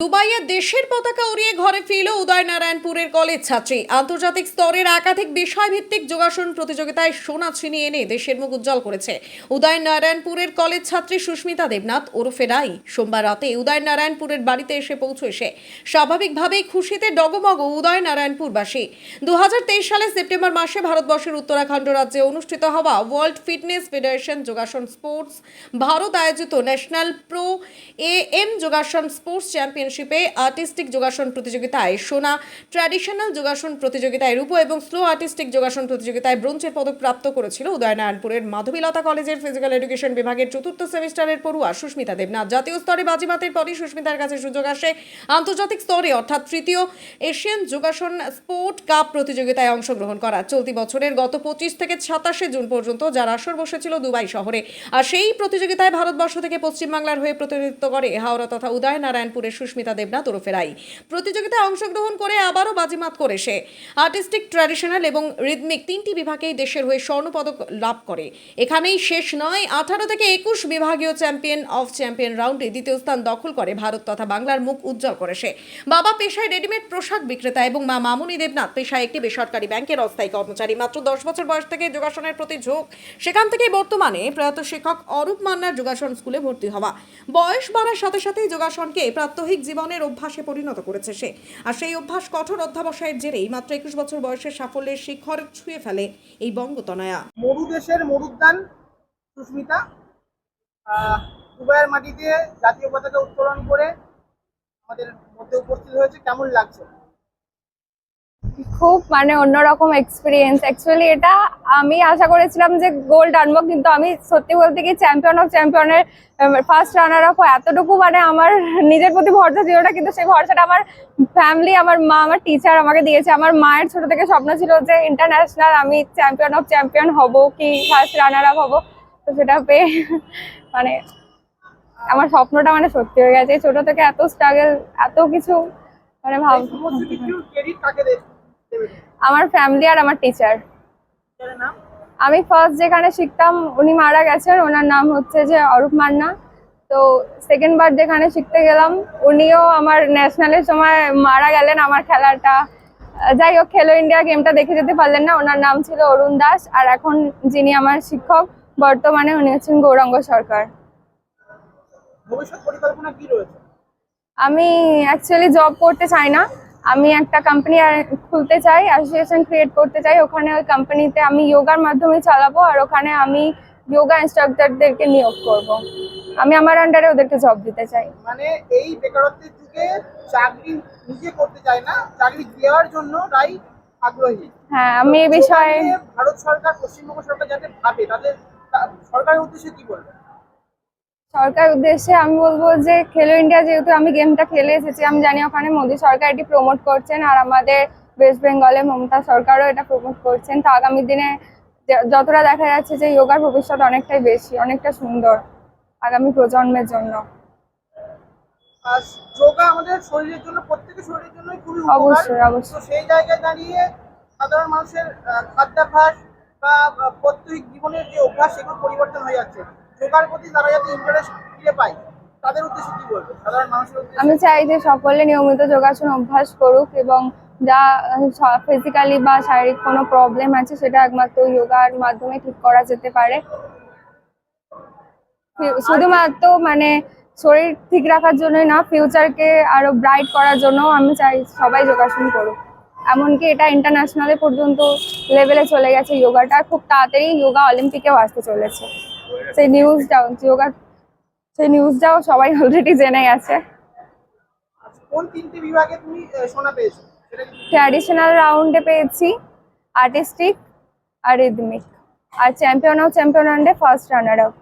দুবাইয়ে দেশের পতাকা উড়িয়ে ঘরে ফিরল উদয়নারায়ণপুরের কলেজ ছাত্রী। আন্তর্জাতিক স্তরের একাধিক বিষয়ভিত্তিক যোগাসন প্রতিযোগিতায় সোনা ছিনিয়ে এনে দেশের মুখ উজ্জ্বল করেছে উদয়নারায়ণপুরের কলেজ ছাত্রী সুস্মিতা দেবনাথ ওরফে রাই। সোমবার রাতে উদয়নারায়ণপুরের বাড়িতে এসে পৌঁছে স্বাভাবিকভাবেই খুশিতে ডগমগ উদয়নারায়ণপুরবাসী। 2023 সালের সেপ্টেম্বর মাসে ভারতবর্ষের উত্তরাখণ্ড রাজ্যে অনুষ্ঠিত হওয়া ওয়ার্ল্ড ফিটনেস ফেডারেশন যোগাসন স্পোর্টস ভারত আয়োজিত ন্যাশনাল প্রো এএম যোগাসন স্পোর্টস চ্যাম্পিয়নশিপে আর্টিস্টিক যোগাসন প্রতিযোগিতায় সোনা, ট্র্যাডিশনাল যোগাসন প্রতিযোগিতায় রূপো এবং স্লো আর্টিস্টিক যোগাসন প্রতিযোগিতায় ব্রোঞ্জের পদক প্রাপ্ত করেছিল উদয়নারায়ণপুরের মাধবীলতা কলেজের ফিজিক্যাল এডুকেশন বিভাগের চতুর্থ সেমিস্টারের পড়ুয়া সুস্মিতা দেবনাথ। জাতীয় স্তরে বাজিমাতের পরই সুস্মিতার কাছে সুযোগ আসে আন্তর্জাতিক স্তরে অর্থাৎ তৃতীয় এশিয়ান যোগাসন স্পোর্ট কাপ প্রতিযোগিতায় অংশগ্রহণ করা। চলতি বছরের গত 25 থেকে 27 জুন পর্যন্ত যার আসর বসেছিল দুবাই শহরে। আর সেই প্রতিযোগিতায় ভারতবর্ষ থেকে পশ্চিমবাংলার হয়ে প্রতিনিধিত্ব করে হাওড়া তথা উদয়নারায়ণপুরের সুস্মিতা দেবনাথ ওরফে রাই। প্রতিযোগিতায় অংশগ্রহণ করে আবারও বাজিমাত করে সে আর্টিস্টিক, ট্র্যাডিশনাল এবং রিদমিক তিনটি বিভাগেই দেশের হয়ে স্বর্ণপদক লাভ করে। এখানেই শেষ নয়, 18 থেকে 21 বিভাগীয় চ্যাম্পিয়ন অফ চ্যাম্পিয়ন রাউন্ডে দ্বিতীয় স্থান দখল করে ভারত তথা বাংলার মুখ উজ্জ্বল করে সে। বাবা পেশায় রেডিমেড পোশাক বিক্রেতা এবং মা মামুনি দেবনাথ পেশায় একটি বেসরকারি ব্যাংকের অস্থায়ী কর্মচারী। মাত্র 10 বছর বয়স থেকে যোগাসনের প্রতি ঝোঁক, সেখান থেকেই বর্তমানে প্রয়াত শিক্ষক অরূপ মান্নার যোগাসন স্কুলে ভর্তি হওয়া। বয়স বাড়ার সাথে সাথেই যোগাসনকে প্রাত্যহিক জীবনের অভ্যাসে পরিণত করেছে সে। আর সেই অভ্যাস কঠোর অধ্যাবসায়ের জেরেই মাত্র 21 বছর বয়সে সাফল্যের শিখর ছুঁয়ে ফেলে এই বঙ্গতনয়া। মরু দেশের মরুদ্যান সুস্মিতা দুবাইয়ের মাটিতে জাতীয় পতাকা উত্তোলন করে আমাদের মধ্যে উপস্থিত হয়েছে। কেমন লাগছে? খুব অন্যরকম এক্সপিরিয়েন্স। অ্যাকচুয়ালি এটা আমি আশা করেছিলাম যে গোল্ড আনবো, কিন্তু আমি সত্যি বলতে কি চ্যাম্পিয়ন অফ চ্যাম্পিয়নের ফার্স্ট রানার আপ এতটুকু আমার নিজের প্রতি ভরসা ছিল না, কিন্তু সেই ভরসাটা আমার ফ্যামিলি, আমার মা, আমার টিচার আমাকে দিয়েছে। আমার মায়ের ছোট থেকে স্বপ্ন ছিল যে ইন্টারন্যাশনাল আমি চ্যাম্পিয়ন অফ চ্যাম্পিয়ন হব কি ফার্স্ট রানার আপ হবো, তো সেটা পেয়ে আমার স্বপ্নটা সত্যি হয়ে গেছে। ছোট থেকে এত স্ট্রাগল, এত কিছু আমার ফ্যামিলি আর আমার টিচার। আমি ফার্স্ট যেখানে শিখতাম উনি মারা গেছেন, ওনার নাম হচ্ছে যে অরূপ মান্না। তো সেকেন্ড বার যেখানে শিখতে গেলাম উনিও আমার ন্যাশনালের সময় মারা গেলেন আমার খেলাটা। যাই হোক, খেলো ইন্ডিয়া গেমটা দেখে যেতে পারলেন না। ওনার নাম ছিল অরুণ দাস, আর এখন যিনি আমার শিক্ষক বর্তমানে উনি হচ্ছেন গৌরাঙ্গ সরকার। ভবিষ্যৎ পরিকল্পনা কি রয়েছে? আমি অ্যাকচুয়ালি জব করতে চাই না, আমি একটা কোম্পানি খুলতে চাই, অ্যাসোসিয়েশন ক্রিয়েট করতে চাই। ওখানে ওই কোম্পানিতে আমি যোগার মাধ্যমে চালাবো, আর ওখানে আমি যোগা ইনস্ট্রাক্টরদেরকে নিয়োগ করব। আমি আমার আন্ডারে ওদেরকে জব দিতে চাই। এই বেকারত্বের যুগে চাকরি নিজে করতে চাই না, চাকরি দেওয়ার জন্য রাই আগ্রহী। হ্যাঁ, আমি এই বিষয়ে ভারত সরকার, পশ্চিমবঙ্গ সরকার যাতে ভাবে, তাদের সরকারের উদ্দেশ্যে কি বলবে? সরকারের উদ্দেশ্যে আমি বলবো যে খেলো ইন্ডিয়া, যেহেতু আমি গেমটা খেলে এসেছি, আমি জানি ওখানে মোদী সরকার এটি প্রমোট করছেন, আর আমাদের ওয়েস্ট বেঙ্গলে মমতা সরকারও এটা প্রমোট করছেন। তো আগামী দিনে যতটা দেখা যাচ্ছে যে যোগার ভবিষ্যৎ অনেকটাই বেশি, অনেকটা সুন্দর আগামী প্রজন্মের জন্য। যোগা আমাদের শরীরের জন্য, প্রত্যেকের শরীরের জন্য খুবই অবশ্যই অবশ্যই। সেই জায়গায় দাঁড়িয়ে সাধারণ মানুষের খাদ্যাভ্যাস বা প্রত্যেক জীবনের যে অভ্যাস, সেগুলো পরিবর্তন হয়ে যাচ্ছে। যোগার প্রতি তারা যাতে ইন্টারেস্ট ফিরে পায়, তাদের উদ্দেশ্যে কি বলবে সাধারণ মানুষের উদ্দেশ্যে? আমি চাই যে সকলে নিয়মিত যোগাসন অভ্যাস করুক, এবং যা ফিজিক্যালি বা শারীরিক কোনো প্রবলেম আছে সেটা একমাত্র যোগার মাধ্যমে ঠিক করা যেতে পারে। শুধুমাত্র শরীর ঠিক রাখার জন্যই না, ফিউচারকে আরো ব্রাইট করার জন্য আমি চাই সবাই যোগাসন করুক। এমনকি এটা ইন্টারন্যাশনালে পর্যন্ত লেভেলে চলে গেছে যোগাটা, খুব তাড়াতাড়ি যোগা অলিম্পিকেও আসতে চলেছে। সেই নিউজটাও সবাই অলরেডি জেনে গেছে। কোন তিনটি বিভাগে তুমি সোনা পেয়েছো? ট্র্যাডিশনাল রাউন্ডে পেয়েছি, আর্টিস্টিক আর রিদমিক, আর চ্যাম্পিয়ন অফ চ্যাম্পিয়ন রাউন্ডে ফার্স্ট রানার আপ।